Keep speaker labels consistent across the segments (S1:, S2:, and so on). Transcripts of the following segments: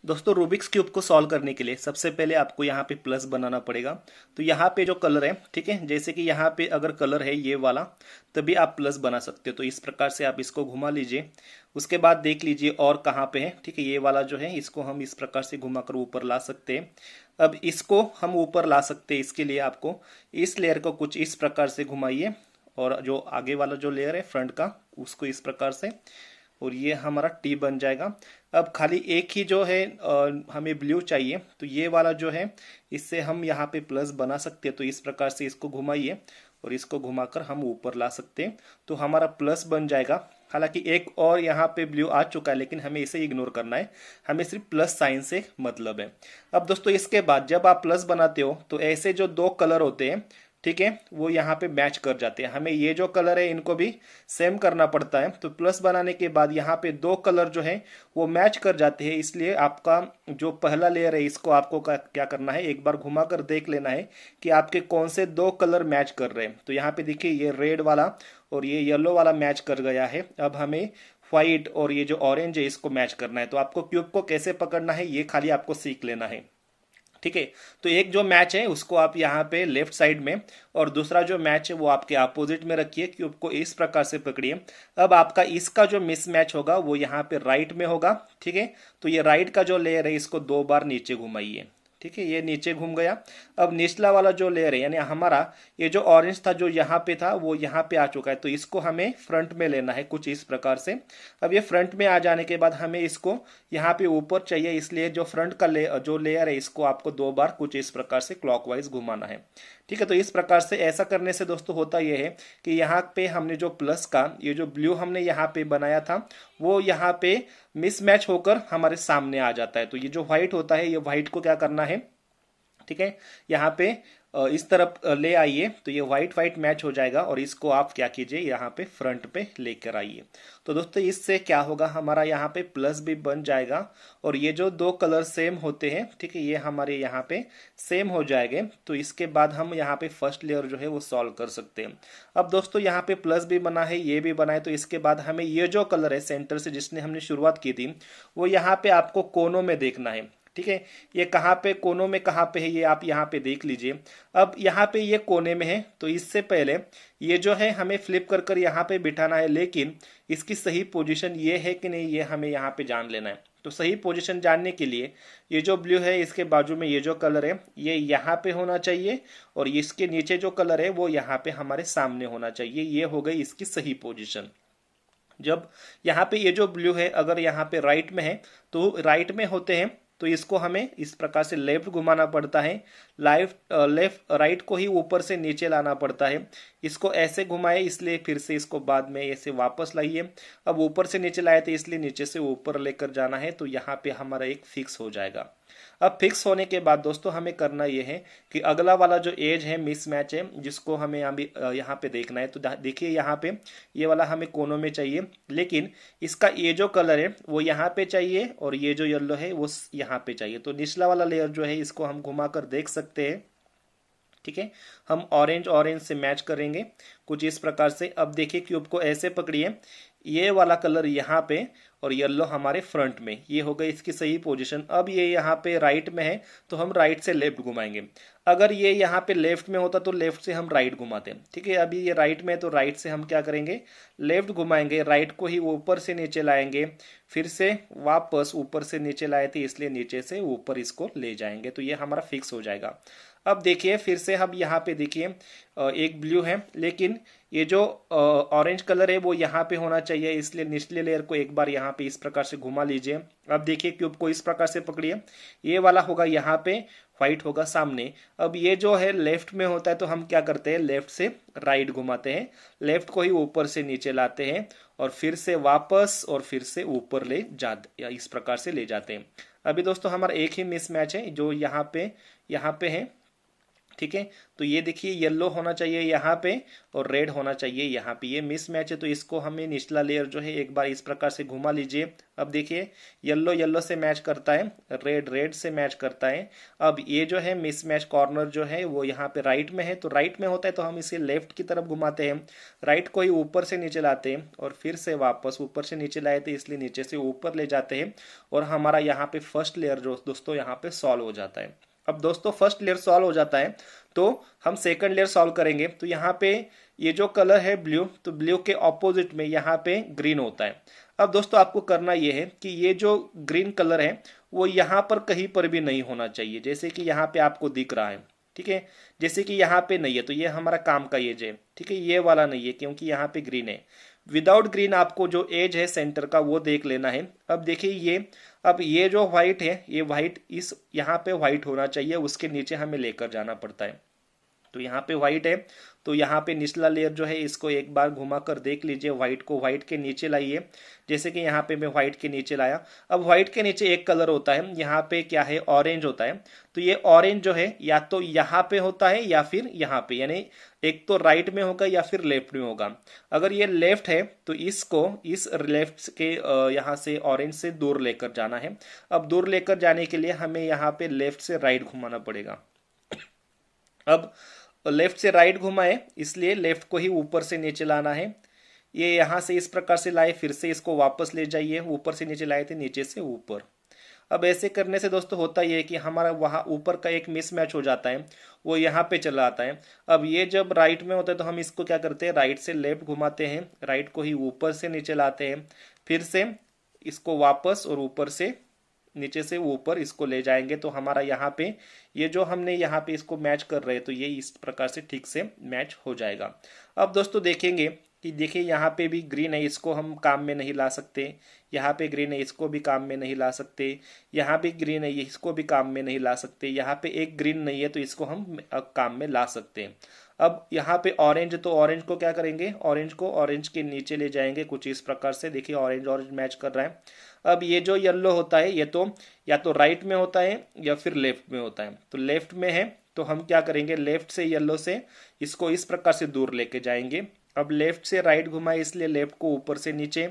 S1: दोस्तों Rubik's cube को solve करने के लिए सबसे पहले आपको यहाँ पे प्लस बनाना पड़ेगा। तो यहाँ पे जो कलर है, ठीक है, जैसे कि यहाँ पे अगर कलर है ये वाला, तभी आप प्लस बना सकते हो। तो इस प्रकार से आप इसको घुमा लीजिए। उसके बाद देख लीजिए और कहाँ पे है, ठीक है, ये वाला जो है इसको हम इस प्रकार से घुमा कर ऊपर ला सकते हैं। अब इसको हम ऊपर ला सकते हैं, इसके लिए आपको इस लेयर को कुछ इस प्रकार से घुमाइए और जो आगे वाला जो लेयर है फ्रंट का, उसको इस प्रकार से, और ये हमारा टी बन जाएगा। अब खाली एक ही जो है हमें ब्लू चाहिए, तो ये वाला जो है इससे हम यहाँ पे प्लस बना सकते हैं। तो इस प्रकार से इसको घुमाइए और इसको घुमाकर हम ऊपर ला सकते हैं, तो हमारा प्लस बन जाएगा। हालांकि एक और यहाँ पे ब्लू आ चुका है, लेकिन हमें इसे इग्नोर करना है, हमें सिर्फ प्लस साइन से मतलब है। अब दोस्तों इसके बाद जब आप प्लस बनाते हो तो ऐसे जो दो कलर होते हैं, ठीक है, वो यहाँ पे मैच कर जाते हैं। हमें ये जो कलर है इनको भी सेम करना पड़ता है। तो प्लस बनाने के बाद यहाँ पे दो कलर जो है वो मैच कर जाते हैं, इसलिए आपका जो पहला लेयर है इसको आपको क्या करना है, एक बार घुमा कर देख लेना है कि आपके कौन से दो कलर मैच कर रहे हैं। तो यहाँ पे देखिए ये रेड वाला और ये येलो वाला मैच कर गया है। अब हमें व्हाइट और ये जो ऑरेंज है इसको मैच करना है। तो आपको क्यूब को कैसे पकड़ना है ये खाली आपको सीख लेना है, ठीक है। तो एक जो मैच है उसको आप यहाँ पे लेफ्ट साइड में, और दूसरा जो मैच है वो आपके अपोजिट में रखिए। क्यूब को इस प्रकार से पकड़िए। अब आपका इसका जो मिस मैच होगा वो यहाँ पे राइट में होगा, ठीक है। तो ये राइट का जो लेयर है इसको दो बार नीचे घुमाइए, ठीक है, ये नीचे घूम गया। अब निचला वाला जो लेयर है यानी हमारा ये जो ऑरेंज था जो यहाँ पे था वो यहाँ पे आ चुका है, तो इसको हमें फ्रंट में लेना है कुछ इस प्रकार से। अब ये फ्रंट में आ जाने के बाद हमें इसको यहाँ पे ऊपर चाहिए, इसलिए जो फ्रंट का जो लेयर है इसको आपको दो बार कुछ इस प्रकार से क्लॉकवाइज घुमाना है, ठीक है। तो इस प्रकार से ऐसा करने से दोस्तों होता यह है कि यहाँ पे हमने जो प्लस का ये जो ब्लू हमने यहाँ पे बनाया था वो यहाँ पे मिसमैच होकर हमारे सामने आ जाता है। तो ये जो व्हाइट होता है ये व्हाइट को क्या करना है, ठीक है, यहाँ पे इस तरफ ले आइए, तो ये व्हाइट व्हाइट मैच हो जाएगा। और इसको आप क्या कीजिए, यहाँ पे फ्रंट पे लेकर आइए। तो दोस्तों इससे क्या होगा, हमारा यहाँ पे प्लस भी बन जाएगा और ये जो दो कलर सेम होते हैं, ठीक है, ये हमारे यहाँ पे सेम हो जाएंगे। तो इसके बाद हम यहाँ पे फर्स्ट लेयर जो है वो सॉल्व कर सकते हैं। अब दोस्तों यहाँ पे प्लस भी बना है, ये भी बना है, तो इसके बाद हमें ये जो कलर है सेंटर से जिसने हमने शुरुआत की थी वो यहाँ पे आपको कोनों में देखना है, ठीक है। ये कहाँ पे कोनों में कहाँ पे है ये आप यहाँ पे देख लीजिए। अब यहाँ पे ये कोने में है, तो इससे पहले ये जो है हमें फ्लिप कर कर यहाँ पे बिठाना है, लेकिन इसकी सही पोजीशन ये है कि नहीं ये हमें यहाँ पे जान लेना है। तो सही पोजीशन जानने के लिए ये जो ब्लू है इसके बाजू में ये जो कलर है ये यहाँ पे होना चाहिए, और इसके नीचे जो कलर है वो यहाँ पे हमारे सामने होना चाहिए। ये हो गई इसकी सही पोजीशन। जब यहाँ पे ये जो ब्लू है अगर यहाँ पे राइट में है तो राइट में होते हैं, तो इसको हमें इस प्रकार से लेफ्ट घुमाना पड़ता है। लेफ्ट राइट को ही ऊपर से नीचे लाना पड़ता है। इसको ऐसे घुमाए इसलिए फिर से इसको बाद में ऐसे वापस लाइए। अब ऊपर से नीचे लाए थे इसलिए नीचे से ऊपर लेकर जाना है, तो यहाँ पे हमारा एक फिक्स हो जाएगा। अब फिक्स होने के बाद दोस्तों हमें करना यह है कि अगला वाला जो एज है मिसमैच है जिसको हमें यहाँ पे देखना है। तो देखिए यहाँ पे ये वाला हमें कोनों में चाहिए, लेकिन इसका ये जो कलर है वो यहाँ पे चाहिए और ये जो येलो है वो यहाँ पे चाहिए। तो निचला वाला लेयर जो है इसको हम घुमा कर देख सकते हैं, ठीक है। हम ऑरेंज ऑरेंज से मैच करेंगे कुछ इस प्रकार से। अब देखिए क्यूब को ऐसे पकड़िए, ये वाला कलर यहाँ पे और येलो हमारे फ्रंट में, ये हो गई इसकी सही पोजीशन। अब ये यहाँ पे राइट में है तो हम राइट से लेफ्ट घुमाएंगे। अगर ये यहाँ पे लेफ्ट में होता तो लेफ्ट से हम राइट घुमाते हैं, ठीक है। अभी ये राइट में है तो राइट से हम क्या करेंगे, लेफ्ट घुमाएंगे, राइट को ही ऊपर से नीचे लाएंगे, फिर से वापस ऊपर से नीचे लाए थे इसलिए नीचे से ऊपर इसको ले जाएंगे, तो ये हमारा फिक्स हो जाएगा। अब देखिए फिर से हम यहाँ पे देखिए एक ब्लू है, लेकिन ये जो ऑरेंज कलर है वो यहाँ पे होना चाहिए, इसलिए निचले लेयर को एक बार यहाँ पे इस प्रकार से घुमा लीजिए। अब देखिए क्यूब को इस प्रकार से पकड़िए, ये वाला होगा यहाँ पे, व्हाइट होगा सामने। अब ये जो है लेफ्ट में होता है तो हम क्या करते हैं, लेफ्ट से राइट घुमाते हैं, लेफ्ट को ही ऊपर से नीचे लाते हैं और फिर से वापस और फिर से ऊपर ले जाते, या इस प्रकार से ले जाते हैं। अभी दोस्तों हमारा एक ही मिसमैच है जो यहाँ पे है, ठीक है। तो ये देखिए येलो होना चाहिए यहाँ पे और रेड होना चाहिए यहाँ पे, ये मिसमैच है। तो इसको हमें निचला लेयर जो है एक बार इस प्रकार से घुमा लीजिए। अब देखिए येलो येलो से मैच करता है, रेड रेड से मैच करता है। अब ये जो है मिसमैच कॉर्नर जो है वो यहाँ पे राइट में है, तो राइट में होता है तो हम इसे लेफ्ट की तरफ घुमाते हैं। राइट को ही ऊपर से नीचे लाते हैं और फिर से वापस ऊपर से नीचे लाए थे इसलिए नीचे से ऊपर ले जाते हैं, और हमारा यहाँ पे फर्स्ट लेयर जो दोस्तों यहाँ पे सॉल्व हो जाता है। अब दोस्तों फर्स्ट लेयर सॉल्व हो जाता है तो हम सेकंड लेयर सॉल्व करेंगे। तो यहाँ पे ये जो कलर है ब्लू, तो ब्लू के ऑपोजिट में यहाँ पे ग्रीन होता है। अब दोस्तों आपको करना ये है कि ये जो ग्रीन कलर है वो यहाँ पर कहीं पर भी नहीं होना चाहिए, जैसे कि यहाँ पे आपको दिख रहा है। ठीक है, जैसे कि यहाँ पे नहीं है तो ये हमारा काम का एज है। ठीक है, ये वाला नहीं है क्योंकि यहाँ पे ग्रीन है। विदाउट ग्रीन आपको जो एज है सेंटर का वो देख लेना है। अब देखिए ये, अब ये जो व्हाइट है ये व्हाइट इस यहाँ पे व्हाइट होना चाहिए, उसके नीचे हमें लेकर जाना पड़ता है। तो यहाँ पे व्हाइट है तो यहाँ पे निचला लेयर जो है इसको एक बार घुमा कर देख लीजिए, व्हाइट को व्हाइट के नीचे लाइए। जैसे कि यहाँ पे मैं व्हाइट के नीचे लाया। अब व्हाइट के नीचे एक कलर होता है, यहाँ पे क्या है ऑरेंज होता है। तो ये ऑरेंज जो है या तो यहाँ पे होता है या फिर यहाँ पे, यानी एक तो राइट में होगा या फिर लेफ्ट में होगा। अगर ये लेफ्ट है तो इसको इस लेफ्ट के यहाँ से ऑरेंज से दूर लेकर जाना है। अब दूर लेकर जाने के लिए हमें यहाँ पे लेफ्ट से राइट घुमाना पड़ेगा। अब लेफ्ट से राइट घुमाए इसलिए लेफ्ट को ही ऊपर से नीचे लाना है। ये यहाँ से इस प्रकार से लाए, फिर से इसको वापस ले जाइए, ऊपर से नीचे लाए थे नीचे से ऊपर। अब ऐसे करने से दोस्तों होता ये है कि हमारा वहाँ ऊपर का एक मिसमैच हो जाता है, वो यहाँ पे चला आता है। अब ये जब राइट में होता है तो हम इसको क्या करते हैं, राइट से लेफ्ट घुमाते हैं, राइट को ही ऊपर से नीचे लाते हैं, फिर से इसको वापस और ऊपर से नीचे से ऊपर इसको ले जाएंगे। तो हमारा यहाँ पे ये जो हमने यहाँ पे इसको मैच कर रहे हैं तो ये इस प्रकार से ठीक से मैच हो जाएगा। अब दोस्तों देखेंगे कि देखिए यहाँ पे भी ग्रीन है, इसको हम काम में नहीं ला सकते। यहाँ पे ग्रीन है, इसको भी काम में नहीं ला सकते। यहाँ भी ग्रीन है, इसको भी काम में नहीं ला सकते। यहाँ पे एक ग्रीन नहीं है तो इसको हम काम में ला सकते हैं। अब यहाँ पे ऑरेंज, तो ऑरेंज को क्या करेंगे, ऑरेंज को ऑरेंज के नीचे ले जाएंगे कुछ इस प्रकार से। देखिए ऑरेंज ऑरेंज मैच कर रहा है। अब ये जो येलो होता है ये तो या तो राइट में होता है या फिर लेफ्ट में होता है। तो लेफ्ट में है तो हम क्या करेंगे, लेफ्ट से येलो से इसको इस प्रकार से दूर लेके जाएंगे। अब लेफ्ट से राइट घुमाए इसलिए लेफ्ट को ऊपर से नीचे,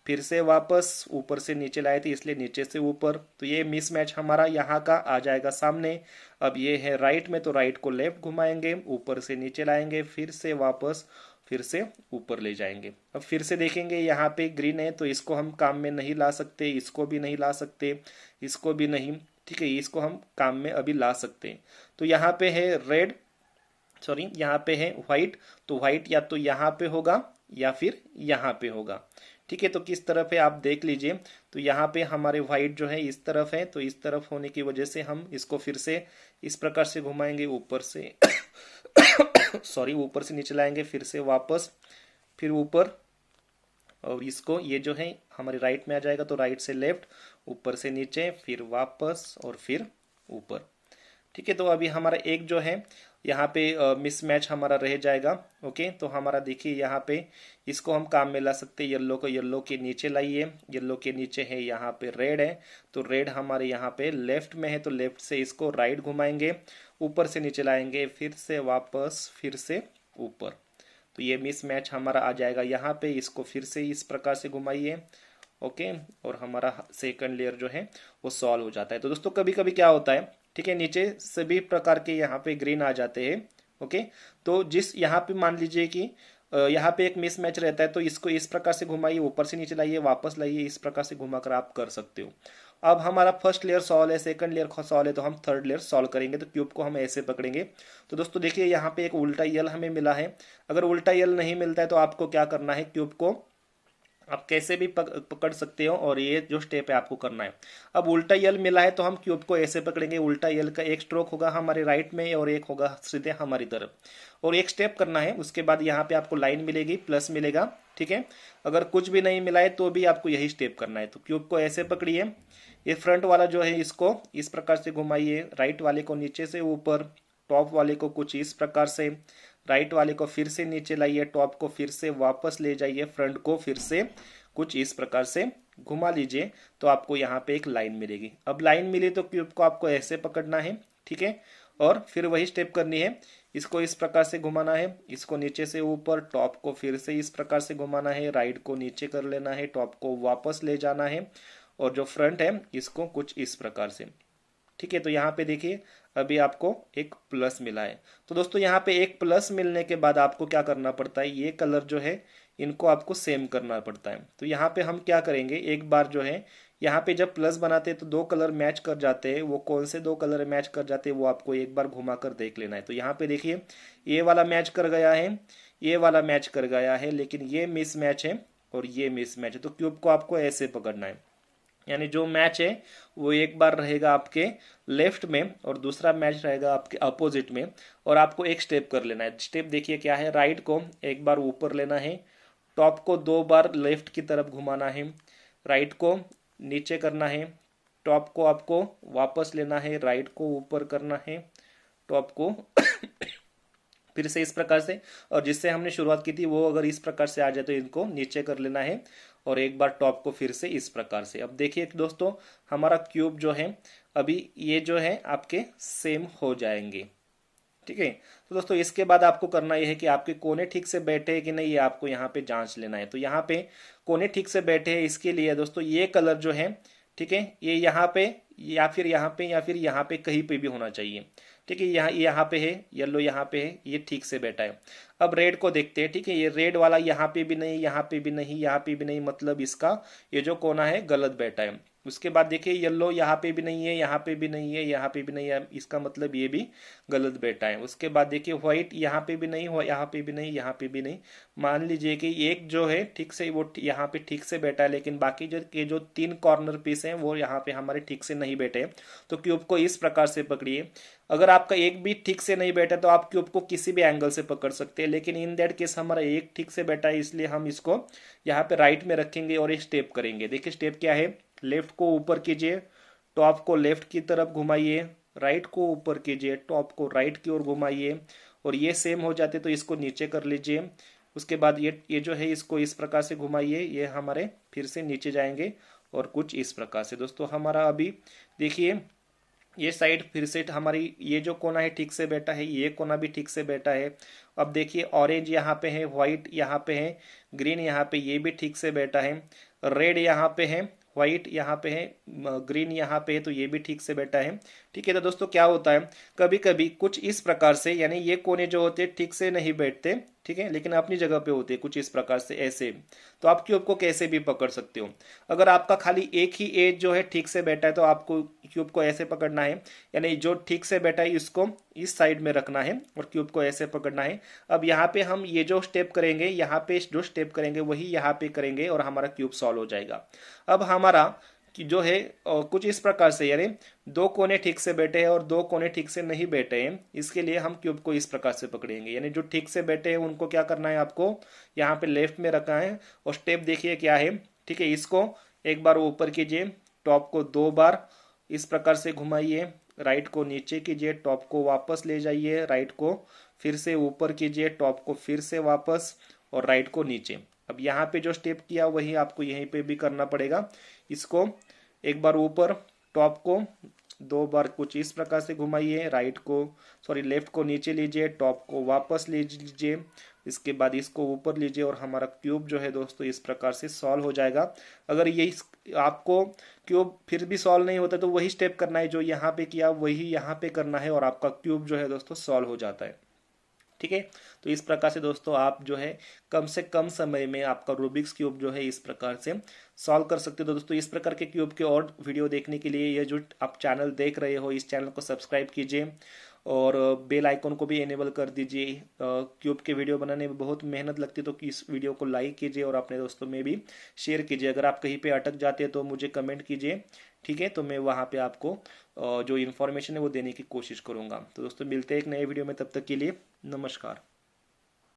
S1: फिर से वापस ऊपर से नीचे लाए थे इसलिए नीचे से ऊपर। तो ये मिसमैच हमारा यहाँ का आ जाएगा सामने। अब ये है राइट में तो राइट को लेफ्ट घुमाएंगे, ऊपर से नीचे लाएंगे, फिर से वापस, फिर से ऊपर ले जाएंगे। अब फिर से देखेंगे यहाँ पे ग्रीन है तो इसको हम काम में नहीं ला सकते, इसको भी नहीं ला सकते, इसको भी नहीं। ठीक है, इसको हम काम में अभी ला सकते हैं। तो यहाँ पे है रेड, सॉरी यहाँ पे है व्हाइट, तो व्हाइट या तो यहाँ पे होगा या फिर यहाँ पे होगा। ठीक है, तो किस तरफ है आप देख लीजिए। तो यहाँ पे हमारे व्हाइट जो है इस तरफ है, तो इस तरफ होने की वजह से हम इसको फिर से इस प्रकार से घुमाएंगे, ऊपर से सॉरी ऊपर से नीचे लाएंगे, फिर से वापस, फिर ऊपर, और इसको ये जो है हमारे राइट में आ जाएगा तो राइट से लेफ्ट, ऊपर से नीचे, फिर वापस और फिर ऊपर। ठीक है, तो अभी हमारा एक जो है यहाँ पे मिसमैच हमारा रह जाएगा। ओके, तो हमारा देखिए यहाँ पे इसको हम काम में ला सकते हैं। येलो को येलो के नीचे लाइए, येलो के नीचे है यहाँ पे रेड है, तो रेड हमारे यहाँ पे लेफ्ट में है तो लेफ्ट से इसको राइट घुमाएंगे, ऊपर से नीचे लाएंगे, फिर से वापस, फिर से ऊपर। तो ये मिसमैच हमारा आ जाएगा यहाँ पे। इसको फिर से इस प्रकार से घुमाइए। ओके, और हमारा सेकंड लेयर जो है वो सॉल्व हो जाता है। तो दोस्तों कभी कभी क्या होता है, ठीक है, नीचे सभी प्रकार के यहाँ पे ग्रीन आ जाते हैं। ओके, तो जिस यहाँ पे मान लीजिए कि यहाँ पे एक मिसमैच रहता है तो इसको इस प्रकार से घुमाइए, ऊपर से नीचे लाइए, वापस लाइए, इस प्रकार से घुमाकर आप कर सकते हो। अब हमारा फर्स्ट लेयर सॉल्व है, सेकंड लेयर सॉल्व है, तो हम थर्ड लेयर सॉल्व करेंगे। तो क्यूब को हम ऐसे पकड़ेंगे। तो दोस्तों देखिए यहाँ पे एक उल्टा यल हमें मिला है। अगर उल्टा यल नहीं मिलता है तो आपको क्या करना है, क्यूब को आप कैसे भी पकड़ सकते हो और ये जो स्टेप है आपको करना है। अब उल्टा यल मिला है तो हम क्यूब को ऐसे पकड़ेंगे। उल्टा यल का एक स्ट्रोक होगा हमारे राइट में और एक होगा सीधे हमारी तरफ, और एक स्टेप करना है। उसके बाद यहाँ पे आपको लाइन मिलेगी, प्लस मिलेगा। ठीक है, अगर कुछ भी नहीं मिला है तो भी आपको यही स्टेप करना है। तो क्यूब को ऐसे पकड़िए, ये फ्रंट वाला जो है इसको इस प्रकार से घुमाइए, राइट वाले को नीचे से ऊपर, टॉप वाले को कुछ इस प्रकार से, राइट वाले को फिर से नीचे लाइए, टॉप को फिर से वापस ले जाइए, फ्रंट को फिर से कुछ इस प्रकार से घुमा लीजिए, तो आपको यहाँ पे एक लाइन मिलेगी। अब लाइन मिली तो क्यूब को आपको ऐसे पकड़ना है। ठीक है, और फिर वही स्टेप करनी है, इसको इस प्रकार से घुमाना है, इसको नीचे से ऊपर, टॉप को फिर से इस प्रकार से घुमाना है, राइट को नीचे कर लेना है, टॉप को वापस ले जाना है, और जो फ्रंट है इसको कुछ इस प्रकार से। ठीक है, तो यहाँ पे देखिए अभी आपको एक प्लस मिला है। तो दोस्तों यहाँ पे एक प्लस मिलने के बाद आपको क्या करना पड़ता है, ये कलर जो है इनको आपको सेम करना पड़ता है। तो यहाँ पे हम क्या करेंगे, एक बार जो है यहाँ पे जब प्लस बनाते हैं तो दो कलर मैच कर जाते हैं, वो कौन से दो कलर मैच कर जाते हैं वो आपको एक बार घुमा कर देख लेना है। तो यहाँ पे देखिए ये वाला मैच कर गया है, ये वाला मैच कर गया है, लेकिन ये मिस मैच है और ये मिस मैच है। तो क्यूब को आपको ऐसे पकड़ना है, यानी जो मैच है वो एक बार रहेगा आपके लेफ्ट में और दूसरा मैच रहेगा आपके अपोजिट में, और आपको एक स्टेप कर लेना है। स्टेप देखिए क्या है, राइट को एक बार ऊपर लेना है, टॉप को दो बार लेफ्ट की तरफ घुमाना है, राइट को नीचे करना है, टॉप को आपको वापस लेना है, राइट को ऊपर करना है, टॉप को फिर से इस प्रकार से, और जिससे हमने शुरुआत की थी वो अगर इस प्रकार से आ जाए तो इनको नीचे कर लेना है, और एक बार टॉप को फिर से इस प्रकार से। अब देखिए दोस्तों हमारा क्यूब जो है अभी ये जो है आपके सेम हो जाएंगे। ठीक है, तो दोस्तों इसके बाद आपको करना यह है कि आपके कोने ठीक से बैठे हैं कि नहीं, ये आपको यहाँ पे जांच लेना है। तो यहाँ पे कोने ठीक से बैठे हैं, इसके लिए दोस्तों ये कलर जो है, ठीक है, ये यहाँ पे या फिर यहाँ पे या फिर यहाँ पे कहीं पे भी होना चाहिए। ठीक है, यहाँ पे है येलो, यहाँ पे है, ये ठीक से बैठा है। अब रेड को देखते हैं। ठीक है, ये रेड वाला यहाँ पे भी नहीं, यहाँ पे भी नहीं, यहाँ पे भी नहीं, मतलब इसका ये जो कोना है गलत बैठा है। उसके बाद देखिए येलो यहाँ पे भी नहीं है, यहाँ पे भी नहीं है, यहाँ पे भी नहीं है, इसका मतलब ये भी गलत बैठा है। उसके बाद देखिए व्हाइट यहाँ पे भी नहीं, यहाँ पे भी नहीं, यहाँ पे भी नहीं। मान लीजिए कि एक जो है ठीक से वो यहाँ पे ठीक से बैठा है, लेकिन बाकी जो तीन कॉर्नर पीस हैं वो यहाँ पे हमारे ठीक से नहीं बैठे। तो क्यूब को इस प्रकार से पकड़िए। अगर आपका एक भी ठीक से नहीं बैठा तो आप क्यूब को किसी भी एंगल से पकड़ सकते हैं, लेकिन इन दैट केस हमारा एक ठीक से बैठा है, इसलिए हम इसको यहाँ पे राइट में रखेंगे और एक स्टेप करेंगे। देखिए स्टेप क्या है, लेफ्ट को ऊपर कीजिए, टॉप को लेफ्ट की तरफ घुमाइए, राइट को ऊपर कीजिए, टॉप को राइट की ओर घुमाइए, और ये सेम हो जाते तो इसको नीचे कर लीजिए। उसके बाद ये जो है इसको इस प्रकार से घुमाइए, ये हमारे फिर से नीचे जाएंगे और कुछ इस प्रकार से। दोस्तों हमारा अभी देखिए ये साइड फिर से हमारी ये जो कोना है ठीक से बैठा है, ये कोना भी ठीक से बैठा है। अब देखिए ऑरेंज यहाँ पे है, व्हाइट यहाँ पे है, ग्रीन यहाँ पे, ये भी ठीक से बैठा है, रेड यहाँ पे है, व्हाइट यहाँ पे है, ग्रीन यहाँ पे है, तो ये भी ठीक से बैठा है। ठीक है, तो दोस्तों क्या होता है कभी कभी कुछ इस प्रकार से, यानी ये कोने जो होते हैं ठीक से नहीं बैठते, ठीक है, लेकिन अपनी जगह पे होते हैं कुछ इस प्रकार से ऐसे। तो आप क्यूब को कैसे भी पकड़ सकते हो। अगर आपका खाली एक ही एज जो है ठीक से बैठा है तो आपको क्यूब को ऐसे पकड़ना है, यानी जो ठीक से बैठा है इसको इस साइड में रखना है और क्यूब को ऐसे पकड़ना है। अब यहाँ पे हम ये जो स्टेप करेंगे, यहाँ पे जो स्टेप करेंगे वही यहाँ पे करेंगे और हमारा क्यूब सॉल्व हो जाएगा। अब हमारा कि जो है कुछ इस प्रकार से, यानी दो कोने ठीक से बैठे हैं और दो कोने ठीक से नहीं बैठे हैं, इसके लिए हम क्यूब को इस प्रकार से पकड़ेंगे। यानी जो ठीक से बैठे हैं उनको क्या करना है, आपको यहाँ पे लेफ्ट में रखना है और स्टेप देखिए क्या है। ठीक है, इसको एक बार ऊपर कीजिए, टॉप को दो बार इस प्रकार से घुमाइए, राइट को नीचे कीजिए, टॉप को वापस ले जाइए, राइट को फिर से ऊपर कीजिए, टॉप को फिर से वापस और राइट को नीचे। अब यहाँ पे जो स्टेप किया वही आपको यहीं पे भी करना पड़ेगा। इसको एक बार ऊपर, टॉप को दो बार कुछ इस प्रकार से घुमाइए, लेफ्ट को नीचे लीजिए, टॉप को वापस ले लीजिए, इसके बाद इसको ऊपर लीजिए और हमारा क्यूब जो है दोस्तों इस प्रकार से सॉल्व हो जाएगा। अगर ये आपको क्यूब फिर भी सॉल्व नहीं होता तो वही स्टेप करना है जो यहाँ पे किया वही यहाँ पे करना है और आपका क्यूब जो है दोस्तों सॉल्व हो जाता है। ठीक है, तो इस प्रकार से दोस्तों आप जो है कम से कम समय में आपका रूबिक्स क्यूब जो है इस प्रकार से सॉल्व कर सकते हो। तो दोस्तों इस प्रकार के क्यूब के और वीडियो देखने के लिए ये जो आप चैनल देख रहे हो इस चैनल को सब्सक्राइब कीजिए और बेल आइकन को भी इनेबल कर दीजिए। क्यूब के वीडियो बनाने में बहुत मेहनत लगती है, तो इस वीडियो को लाइक कीजिए और अपने दोस्तों में भी शेयर कीजिए। अगर आप कहीं पे अटक जाते हैं तो मुझे कमेंट कीजिए, ठीक है, तो मैं वहाँ पे आपको जो इन्फॉर्मेशन है वो देने की कोशिश करूँगा। तो दोस्तों मिलते हैं एक नए वीडियो में, तब तक के लिए नमस्कार।